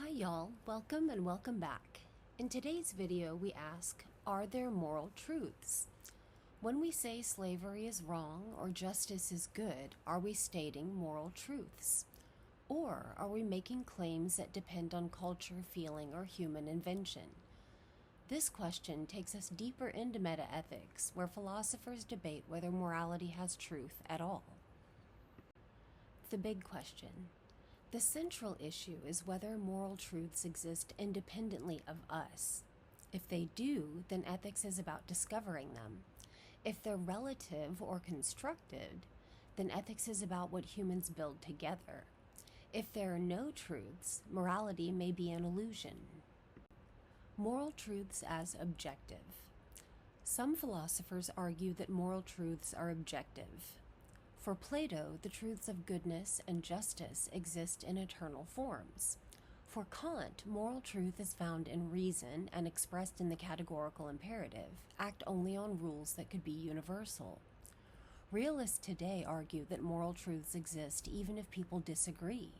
Hi y'all, welcome and welcome back. In today's video we ask, are there moral truths? When we say slavery is wrong or justice is good, are we stating moral truths? Or are we making claims that depend on culture, feeling, or human invention? This question takes us deeper into metaethics, where philosophers debate whether morality has truth at all. The big question. The central issue is whether moral truths exist independently of us. If they do, then ethics is about discovering them. If they're relative or constructed, then ethics is about what humans build together. If there are no truths, morality may be an illusion. Moral truths as objective. Some philosophers argue that moral truths are objective. For Plato, the truths of goodness and justice exist in eternal forms. For Kant, moral truth is found in reason and expressed in the categorical imperative, act only on rules that could be universal. Realists today argue that moral truths exist even if people disagree.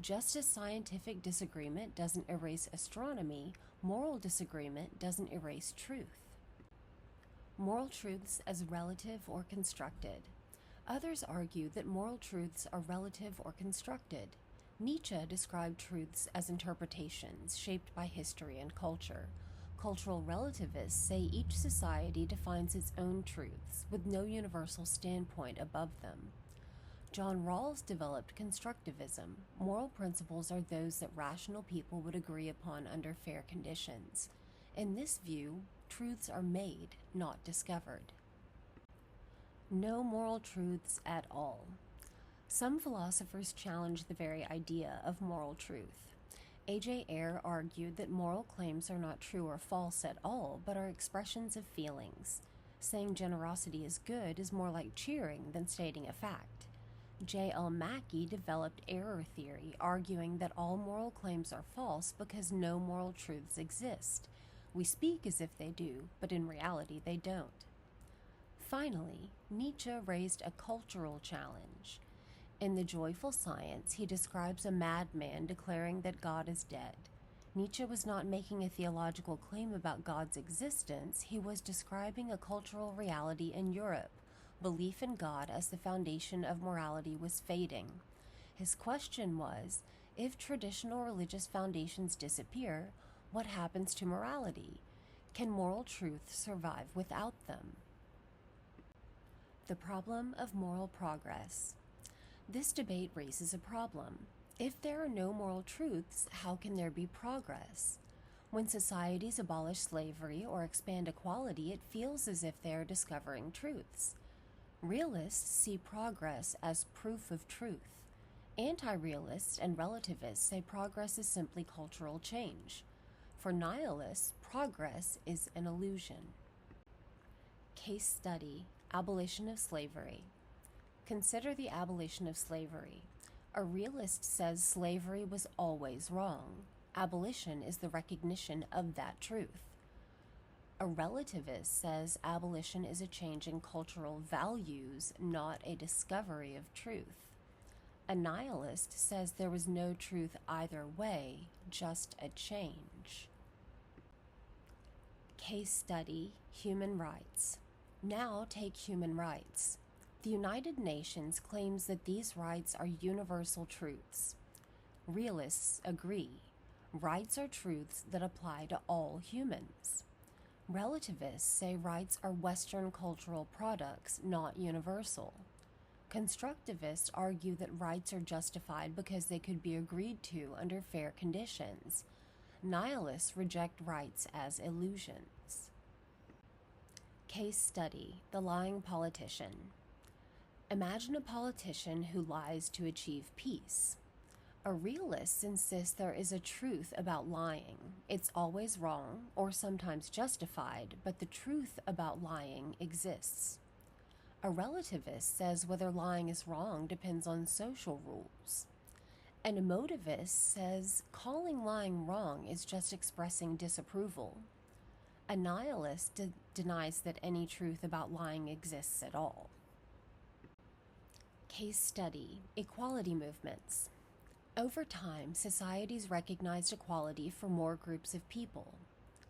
Just as scientific disagreement doesn't erase astronomy, moral disagreement doesn't erase truth. Moral truths as relative or constructed. Others argue that moral truths are relative or constructed. Nietzsche described truths as interpretations shaped by history and culture. Cultural relativists say each society defines its own truths, with no universal standpoint above them. John Rawls developed constructivism. Moral principles are those that rational people would agree upon under fair conditions. In this view, truths are made, not discovered. No moral truths at all. Some philosophers challenge the very idea of moral truth. A.J. Ayer argued that moral claims are not true or false at all, but are expressions of feelings. Saying generosity is good is more like cheering than stating a fact. J.L. Mackie developed error theory, arguing that all moral claims are false because no moral truths exist. We speak as if they do, but in reality they don't. Finally, Nietzsche raised a cultural challenge. In The Joyful Science, he describes a madman declaring that God is dead. Nietzsche was not making a theological claim about God's existence, he was describing a cultural reality in Europe. Belief in God as the foundation of morality was fading. His question was, if traditional religious foundations disappear, what happens to morality? Can moral truth survive without them? The problem of moral progress. This debate raises a problem. If there are no moral truths, how can there be progress? When societies abolish slavery or expand equality, it feels as if they are discovering truths. Realists see progress as proof of truth. Anti-realists and relativists say progress is simply cultural change. For nihilists, progress is an illusion. Case study. Abolition of slavery. Consider the abolition of slavery. A realist says slavery was always wrong. Abolition is the recognition of that truth. A relativist says abolition is a change in cultural values, not a discovery of truth. A nihilist says there was no truth either way, just a change. Case study. Human rights. Now take human rights. The United Nations claims that these rights are universal truths. Realists agree. Rights are truths that apply to all humans. Relativists say rights are Western cultural products, not universal. Constructivists argue that rights are justified because they could be agreed to under fair conditions. Nihilists reject rights as illusions. Case study. The lying politician. Imagine a politician who lies to achieve peace. A realist insists there is a truth about lying. It's always wrong, or sometimes justified, but the truth about lying exists. A relativist says whether lying is wrong depends on social rules. An emotivist says calling lying wrong is just expressing disapproval. A nihilist denies that any truth about lying exists at all. Case study. Equality movements. Over time, societies recognized equality for more groups of people.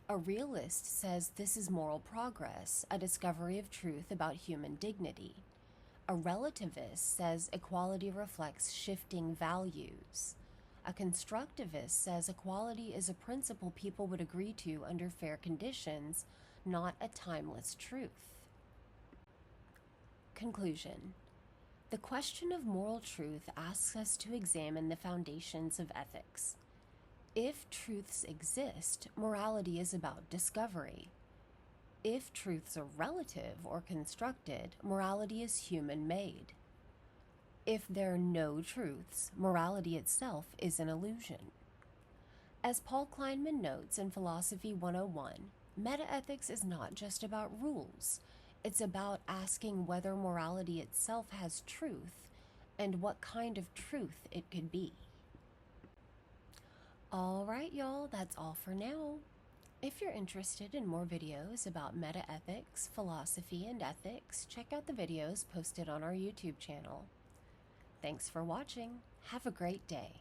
A realist says this is moral progress, a discovery of truth about human dignity. A relativist says equality reflects shifting values. A constructivist says equality is a principle people would agree to under fair conditions, not a timeless truth. Conclusion. The question of moral truth asks us to examine the foundations of ethics. If truths exist, morality is about discovery. If truths are relative or constructed, morality is human-made. If there are no truths, morality itself is an illusion. As Paul Kleinman notes in Philosophy 101, metaethics is not just about rules. It's about asking whether morality itself has truth and what kind of truth it could be. All right, y'all, that's all for now. If you're interested in more videos about metaethics, philosophy, and ethics, check out the videos posted on our YouTube channel. Thanks for watching. Have a great day.